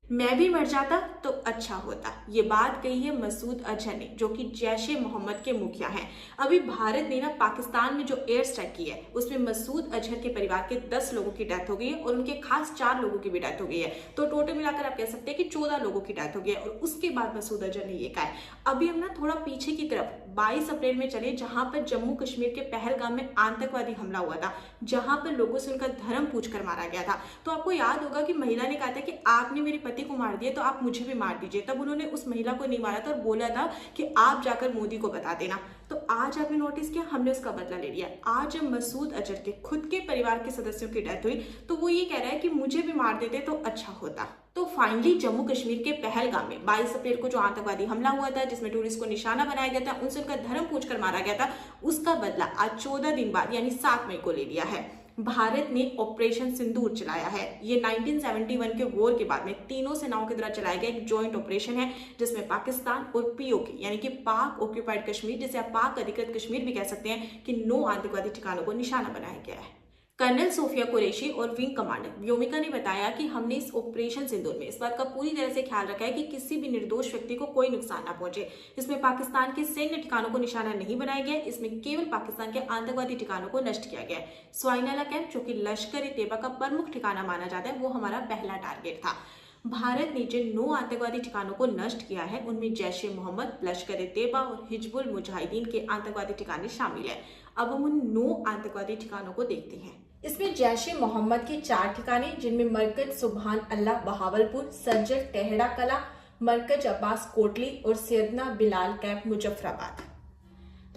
मैं भी मर जाता तो अच्छा होता। ये बात कही है मसूद अजहर ने, जो कि जैश ए मोहम्मद के मुखिया हैं। अभी भारत ने ना पाकिस्तान में जो एयर स्ट्राइक की है उसमें मसूद अजहर के परिवार के 10 लोगों की डेथ हो गई है और उनके खास 4 लोगों की भी डेथ हो गई है। तो टोटल मिलाकर आप कह सकते हैं कि 14 लोगों की डेथ हो गई है। और उसके बाद मसूद अजहर ने ये कहा है। अभी हम ना थोड़ा पीछे की तरफ 22 अप्रैल में चले, जहां पर जम्मू कश्मीर के पहलगाम में आतंकवादी हमला हुआ था, जहां पर लोगों से उनका धर्म पूछ कर मारा गया था। तो आपको याद होगा कि महिला ने कहा था कि आपने मेरे पति को मार दिया तो आप मुझे भी मार दीजिए। तब उन्होंने उस महिला को नहीं मारा था और बोला था कि आप जाकर मोदी को बता देना। तो आज आपने नोटिस किया, हमने उसका बदला ले लिया। आज जब मसूद अजहर के खुद के परिवार के सदस्यों की डेथ हुई तो वो ये कह रहा है कि मुझे भी मार देते तो अच्छा होता। तो फाइनली जम्मू कश्मीर के पहलगाम में 22 अप्रैल को जो आतंकवादी हमला हुआ था, जिसमें टूरिस्ट को निशाना बनाया गया था, उनसे उनका धर्म पूछकर मारा गया था, उसका बदला आज 14 दिन बाद यानी 7 मई को ले लिया है। भारत ने ऑपरेशन सिंदूर चलाया है। ये 1971 के वॉर के बाद में तीनों सेनाओं के द्वारा चलाया गया एक जॉइंट ऑपरेशन है, जिसमें पाकिस्तान और पीओके यानी कि पाक ऑक्यूपाइड कश्मीर, जिसे आप पाक अधिकृत कश्मीर भी कह सकते हैं, कि 9 आतंकवादी ठिकानों को निशाना बनाया गया है। कर्नल सोफिया कुरैशी और विंग कमांडर व्योमिका ने बताया कि हमने इस ऑपरेशन सिंदूर में इस बात का पूरी तरह से ख्याल रखा है कि किसी भी निर्दोष व्यक्ति को कोई नुकसान ना पहुंचे। इसमें पाकिस्तान के सैन्य ठिकानों को निशाना नहीं बनाया गया, इसमें केवल पाकिस्तान के आतंकवादी ठिकानों को नष्ट किया गया है। स्वाइनाला कैंप, जो कि लश्कर ए तैयबा का प्रमुख ठिकाना माना जाता है, वो हमारा पहला टारगेट था। भारत ने जिन 9 आतंकवादी ठिकानों को नष्ट किया है उनमें जैश ए मोहम्मद, लश्कर ए तैयबा और हिजबुल मुजाहिदीन के आतंकवादी ठिकाने शामिल है। अब हम उन 9 आतंकवादी ठिकानों को देखते हैं। इसमें जैश ए मोहम्मद के 4 ठिकाने, जिनमें मरकज सुबहान अल्लाह बहावलपुर, सज्जर टेहड़ा कला, मरकज अब्बास कोटली और सैयदना बिलाल कैंप मुजफ्फराबाद।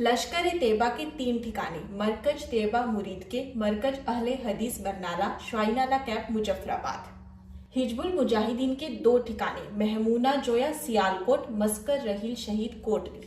लश्कर ए तैयबा के 3 ठिकाने, मरकज तैयबा मुरीद के, मरकज अहले हदीस बरनाला, श्वाइनाला कैंप मुजफ्फराबाद। हिजबुल मुजाहिदीन के 2 ठिकाने, महमूना जोया सियालकोट, मस्कर रहील शहीद कोटली।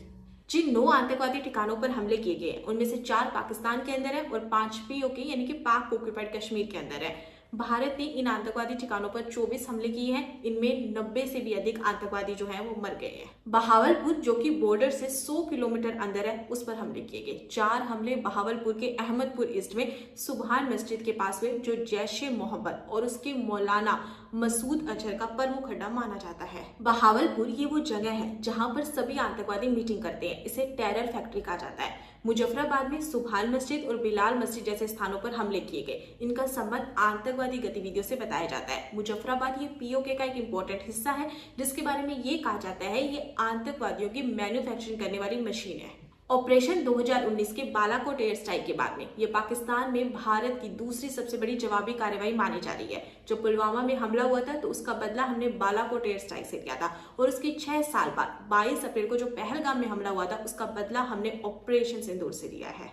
जिन 9 आतंकवादी ठिकानों पर हमले किए गए उनमें से 4 पाकिस्तान के अंदर है और 5 पीओके यानी कि पाक ऑक्यूपाइड कश्मीर के अंदर है। भारत ने इन आतंकवादी ठिकानों पर 24 हमले किए हैं। इनमें 90 से भी अधिक आतंकवादी जो हैं वो मर गए हैं। बहावलपुर, जो कि बॉर्डर से 100 किलोमीटर अंदर है, उस पर हमले किए गए। 4 हमले बहावलपुर के अहमदपुर ईस्ट में सुबहान मस्जिद के पास हुए, जो जैश ए मोहम्मद और उसके मौलाना मसूद अजहर का प्रमुख अड्डा माना जाता है। बहावलपुर ये वो जगह है जहां पर सभी आतंकवादी मीटिंग करते हैं। इसे टेरर फैक्ट्री कहा जाता है। मुजफ्फराबाद में सुबहान मस्जिद और बिलाल मस्जिद जैसे स्थानों पर हमले किए गए। इनका संबंध आतंकवादी गतिविधियों से बताया जाता है। मुजफ्फराबाद ये पीओके का एक इंपॉर्टेंट हिस्सा है, जिसके बारे में ये कहा जाता है ये आतंकवादियों की मैन्युफैक्चरिंग करने वाली मशीन है। ऑपरेशन 2019 के बालाकोट एयर स्ट्राइक के बाद में ये पाकिस्तान में भारत की दूसरी सबसे बड़ी जवाबी कार्रवाई मानी जा रही है। जब पुलवामा में हमला हुआ था तो उसका बदला हमने बालाकोट एयर स्ट्राइक से लिया था, और उसके 6 साल बाद 22 अप्रैल को जो पहलगाम में हमला हुआ था उसका बदला हमने ऑपरेशन सिंदूर से लिया है।